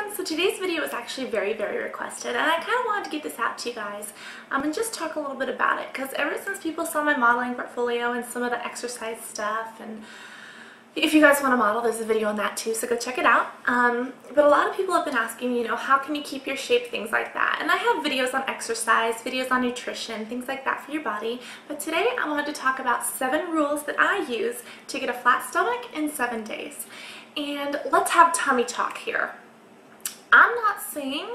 everyone! So today's video is actually very requested, and I kind of wanted to get this out to you guys and just talk a little bit about it, because ever since people saw my modeling portfolio and some of the exercise stuff, and if you guys want to model, there's a video on that too, so go check it out. But a lot of people have been asking, you know, how can you keep your shape, things like that. And I have videos on exercise, videos on nutrition, things like that for your body. But today I wanted to talk about 7 rules that I use to get a flat stomach in 7 days. And let's have tummy talk here. I'm not saying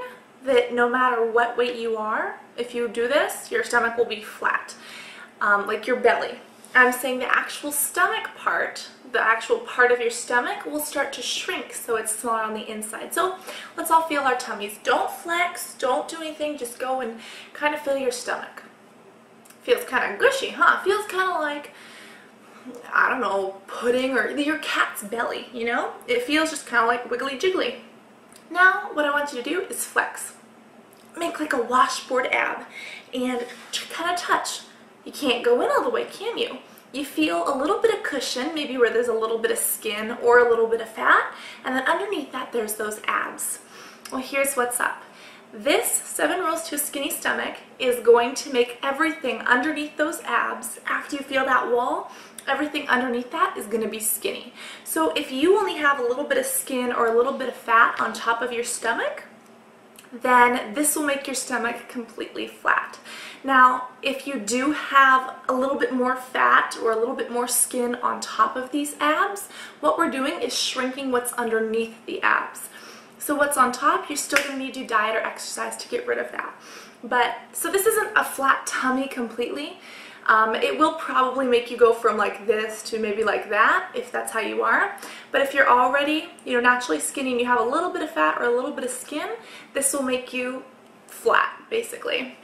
that no matter what weight you are, if you do this, your stomach will be flat, like your belly. I'm saying the actual stomach part, the actual part of your stomach will start to shrink so it's smaller on the inside. So let's all feel our tummies. Don't flex, don't do anything, just go and kind of feel your stomach. Feels kind of gushy, huh? Feels kind of like, I don't know, pudding or your cat's belly, you know? It feels just kind of like wiggly jiggly. Now, what I want you to do is flex. Make like a washboard ab and kind of touch. You can't go in all the way, can you? You feel a little bit of cushion, maybe where there's a little bit of skin or a little bit of fat, and then underneath that there's those abs. Well, here's what's up. This 7 Rules to a Skinny Stomach is going to make everything underneath those abs, after you feel that wall, everything underneath that is going to be skinny. So if you only have a little bit of skin or a little bit of fat on top of your stomach, then this will make your stomach completely flat. Now, if you do have a little bit more fat or a little bit more skin on top of these abs, what we're doing is shrinking what's underneath the abs. So what's on top, you're still going to need to do diet or exercise to get rid of that. But, so this isn't a flat tummy completely. It will probably make you go from like this to maybe like that, if that's how you are. But if you're already, you know, naturally skinny and you have a little bit of fat or a little bit of skin, this will make you flat, basically.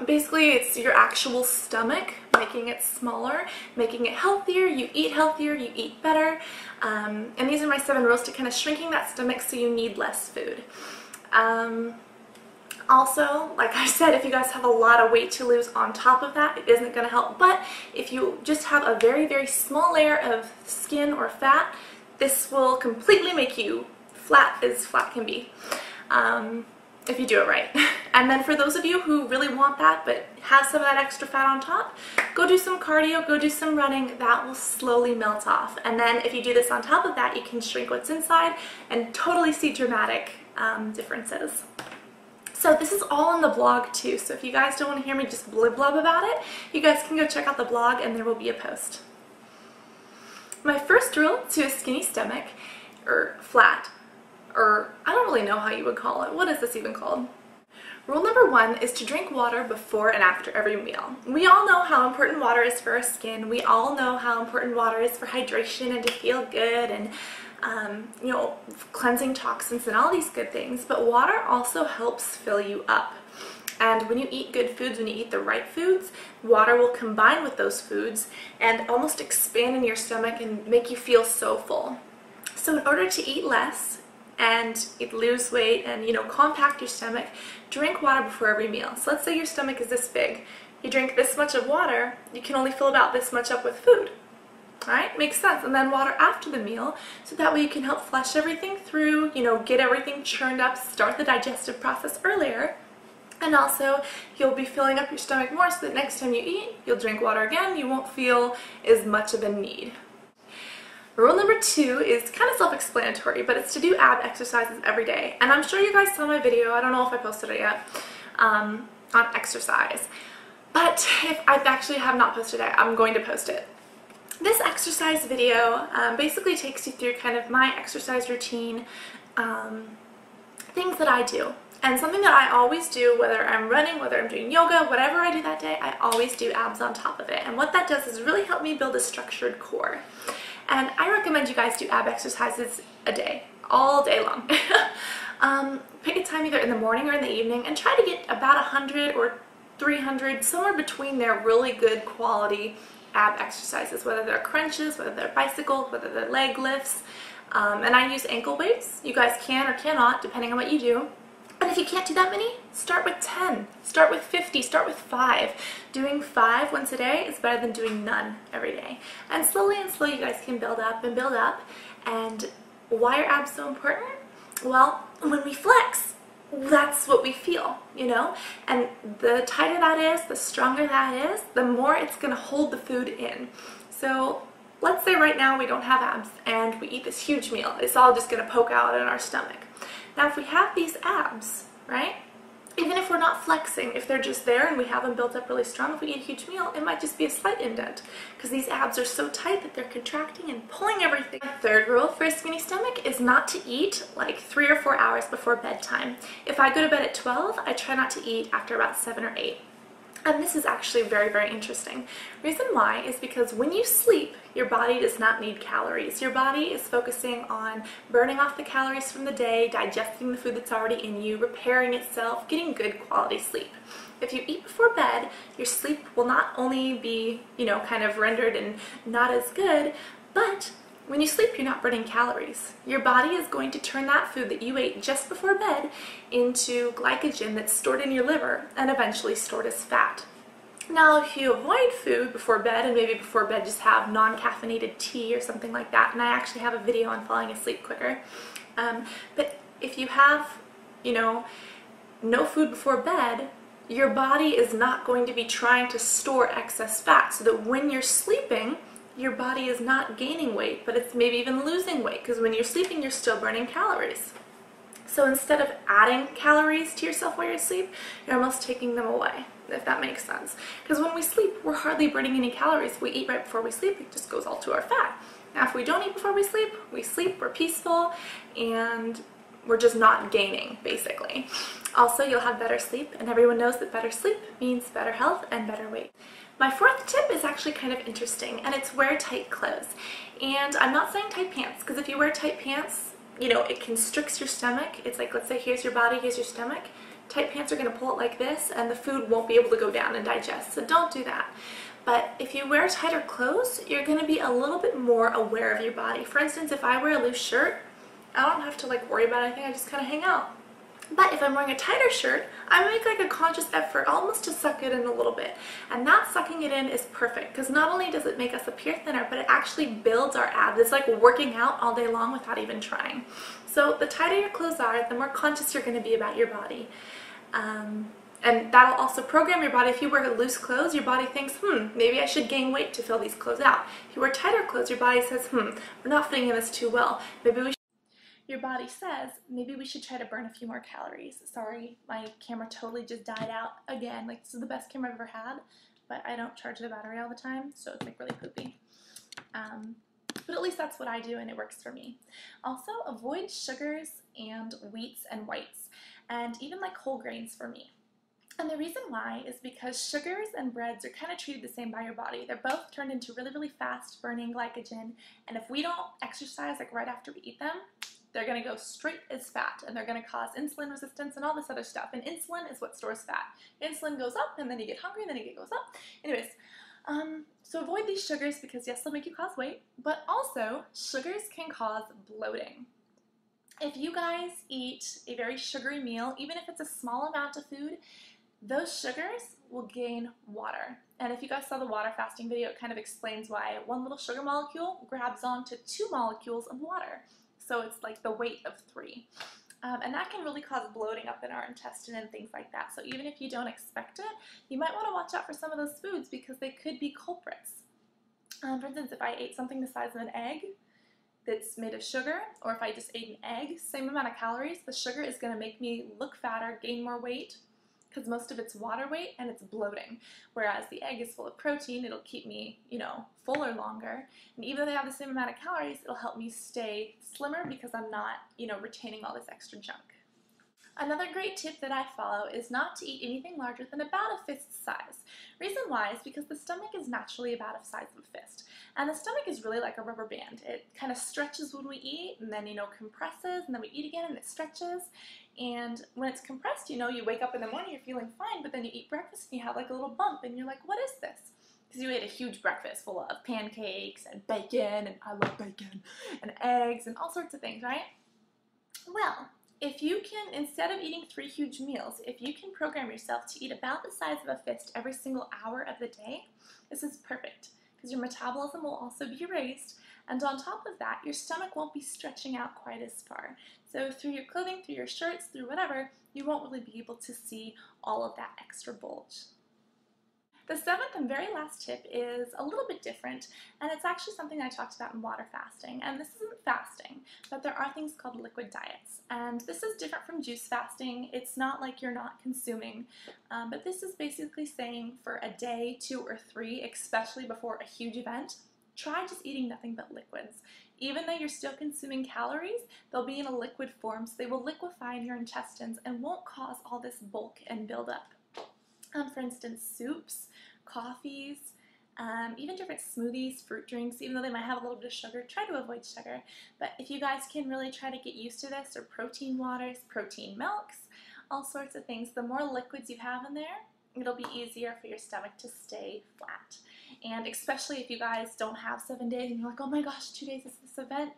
Basically, it's your actual stomach, making it smaller, making it healthier. You eat better. And these are my 7 rules to kind of shrinking that stomach so you need less food. Also, like I said, if you guys have a lot of weight to lose on top of that, it isn't going to help. But if you just have a very small layer of skin or fat, this will completely make you flat as flat can be, if you do it right. And then for those of you who really want that but have some of that extra fat on top, go do some cardio, go do some running. That will slowly melt off. And then if you do this on top of that, you can shrink what's inside and totally see dramatic differences. So this is all on the blog too, so if you guys don't want to hear me just blib blub about it, you guys can go check out the blog and there will be a post. My first rule to a skinny stomach, or flat, or I don't really know how you would call it. What is this even called? Rule number 1 is to drink water before and after every meal. We all know how important water is for our skin. We all know how important water is for hydration and to feel good and you know, cleansing toxins and all these good things, but water also helps fill you up. And when you eat good foods, when you eat the right foods, water will combine with those foods and almost expand in your stomach and make you feel so full. So in order to eat less and lose weight and, you know, compact your stomach, drink water before every meal. So let's say your stomach is this big. You drink this much of water, you can only fill about this much up with food. Alright, makes sense. And then water after the meal, so that way you can help flush everything through, you know, get everything churned up, start the digestive process earlier, and also you'll be filling up your stomach more so that next time you eat, you'll drink water again, you won't feel as much of a need. Rule number 2 is kind of self-explanatory, but it's to do ab exercises every day. And I'm sure you guys saw my video, I don't know if I posted it yet, on exercise. But if I actually have not posted it, I'm going to post it. This exercise video basically takes you through kind of my exercise routine, things that I do. And something that I always do, whether I'm running, whether I'm doing yoga, whatever I do that day, I always do abs on top of it. And what that does is really help me build a structured core. And I recommend you guys do ab exercises a day, all day long. Pick a time either in the morning or in the evening and try to get about 100 or 300, somewhere between there, really good quality ab exercises, whether they're crunches, whether they're bicycles, whether they're leg lifts, and I use ankle weights. You guys can or cannot, depending on what you do. But if you can't do that many, start with 10, start with 50, start with 5. Doing 5 once a day is better than doing none every day. And slowly you guys can build up and build up. And why are abs so important? Well, when we flex, that's what we feel, you know? And the tighter that is, the stronger that is, the more it's going to hold the food in. So let's say right now we don't have abs and we eat this huge meal. It's all just going to poke out in our stomach. Now if we have these abs, right? Even if we're not flexing, if they're just there and we have them built up really strong, if we eat a huge meal, it might just be a slight indent because these abs are so tight that they're contracting and pulling everything. The third rule for a skinny stomach is not to eat like 3 or 4 hours before bedtime. If I go to bed at 12, I try not to eat after about 7 or 8. And this is actually very, very interesting. Reason why is because when you sleep, your body does not need calories. Your body is focusing on burning off the calories from the day, digesting the food that's already in you, repairing itself, getting good quality sleep. If you eat before bed, your sleep will not only be, kind of rendered and not as good, but when you sleep, you're not burning calories. Your body is going to turn that food that you ate just before bed into glycogen that's stored in your liver and eventually stored as fat. Now, if you avoid food before bed and maybe before bed just have non-caffeinated tea or something like that, and I actually have a video on falling asleep quicker, but if you have, no food before bed, your body is not going to be trying to store excess fat so that when you're sleeping, your body is not gaining weight, but it's maybe even losing weight because when you're sleeping, you're still burning calories. So instead of adding calories to yourself while you're asleep, you're almost taking them away, if that makes sense. Because when we sleep, we're hardly burning any calories. If we eat right before we sleep, it just goes all to our fat. Now, if we don't eat before we sleep, we're peaceful, and we're just not gaining, basically. Also, you'll have better sleep, and everyone knows that better sleep means better health and better weight. My fourth tip is actually kind of interesting, and it's wear tight clothes. And I'm not saying tight pants, because if you wear tight pants, it constricts your stomach. It's like, let's say here's your body, here's your stomach. Tight pants are going to pull it like this, and the food won't be able to go down and digest, so don't do that. But if you wear tighter clothes, you're going to be a little bit more aware of your body. For instance, if I wear a loose shirt, I don't have to worry about anything, I just kind of hang out. But if I'm wearing a tighter shirt, I make a conscious effort almost to suck it in a little bit. And that sucking it in is perfect because not only does it make us appear thinner, but it actually builds our abs. It's like working out all day long without even trying. So the tighter your clothes are, the more conscious you're going to be about your body. And that'll also program your body. If you wear loose clothes, your body thinks, maybe I should gain weight to fill these clothes out. If you wear tighter clothes, your body says, we're not fitting in this too well. Your body says, maybe we should try to burn a few more calories. Sorry, my camera totally just died out again. This is the best camera I've ever had, but I don't charge the battery all the time, so it's really poopy. But at least that's what I do, and it works for me. Also, avoid sugars and wheats and whites, and even whole grains for me. And the reason why is because sugars and breads are kind of treated the same by your body. They're both turned into really, really fast burning glycogen, and if we don't exercise right after we eat them, they're going to go straight as fat, and they're going to cause insulin resistance and all this other stuff. And insulin is what stores fat. Insulin goes up, and then you get hungry, and then it goes up. Anyways, so avoid these sugars because, yes, they'll make you cause weight, but also sugars can cause bloating. If you guys eat a very sugary meal, even if it's a small amount of food, those sugars will gain water. And if you guys saw the water fasting video, it kind of explains why one little sugar molecule grabs onto 2 molecules of water. So it's like the weight of 3. And that can really cause bloating up in our intestine and things like that. So even if you don't expect it, you might want to watch out for some of those foods because they could be culprits. For instance, if I ate something the size of an egg that's made of sugar, or if I just ate an egg, same amount of calories, the sugar is going to make me look fatter, gain more weight, because most of it's water weight and it's bloating. Whereas the egg is full of protein, it'll keep me, fuller longer. And even though they have the same amount of calories, it'll help me stay slimmer because I'm not, retaining all this extra junk. Another great tip that I follow is not to eat anything larger than about a fist size. Reason why is because the stomach is naturally about the size of a fist. And the stomach is really like a rubber band. It kind of stretches when we eat and then, compresses, and then we eat again and it stretches. And when it's compressed, you wake up in the morning, you're feeling fine, but then you eat breakfast and you have a little bump and you're like, what is this? Because you ate a huge breakfast full of pancakes and bacon, and I love bacon, and eggs and all sorts of things, right? Well, if you can, instead of eating 3 huge meals, if you can program yourself to eat about the size of a fist every single hour of the day, this is perfect because your metabolism will also be raised And on top of that, your stomach won't be stretching out quite as far. So through your clothing, through your shirts, through whatever, you won't really be able to see all of that extra bulge. The seventh and very last tip is a little bit different, and it's actually something I talked about in water fasting. And this isn't fasting, but there are things called liquid diets. And this is different from juice fasting. It's not like you're not consuming, but this is basically saying for a day, 2 or 3, especially before a huge event, try just eating nothing but liquids. Even though you're still consuming calories, they'll be in a liquid form, so they will liquefy in your intestines and won't cause all this bulk and buildup. For instance, soups, coffees, even different smoothies, fruit drinks, even though they might have a little bit of sugar, try to avoid sugar. But if you guys can really try to get used to this, or protein waters, protein milks, all sorts of things, the more liquids you have in there, it'll be easier for your stomach to stay flat. And especially if you guys don't have 7 days and you're like, oh my gosh, 2 days is this event,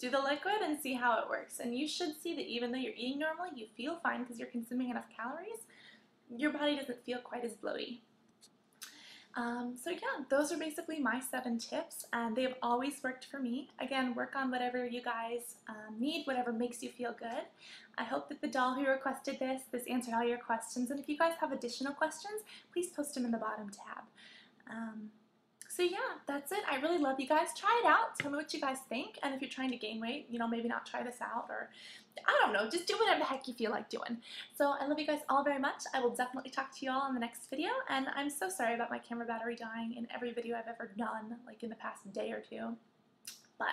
do the liquid and see how it works. And you should see that even though you're eating normally, you feel fine because you're consuming enough calories. Your body doesn't feel quite as bloaty. So yeah, those are basically my 7 tips, and they've always worked for me. Again, work on whatever you guys need, whatever makes you feel good. I hope that the doll who requested this answered all your questions, and if you guys have additional questions, please post them in the bottom tab. So yeah, that's it. I really love you guys. Try it out. Tell me what you guys think. And if you're trying to gain weight, you know, maybe not try this out, or I don't know, just do whatever the heck you feel like doing. So I love you guys all very much. I will definitely talk to you all in the next video. And I'm so sorry about my camera battery dying in every video I've ever done, like in the past day or 2. But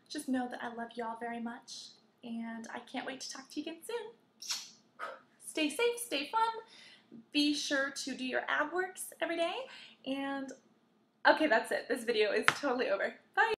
just know that I love you all very much. And I can't wait to talk to you again soon. Stay safe, stay fun. Be sure to do your ab works every day. And okay, that's it. This video is totally over. Bye!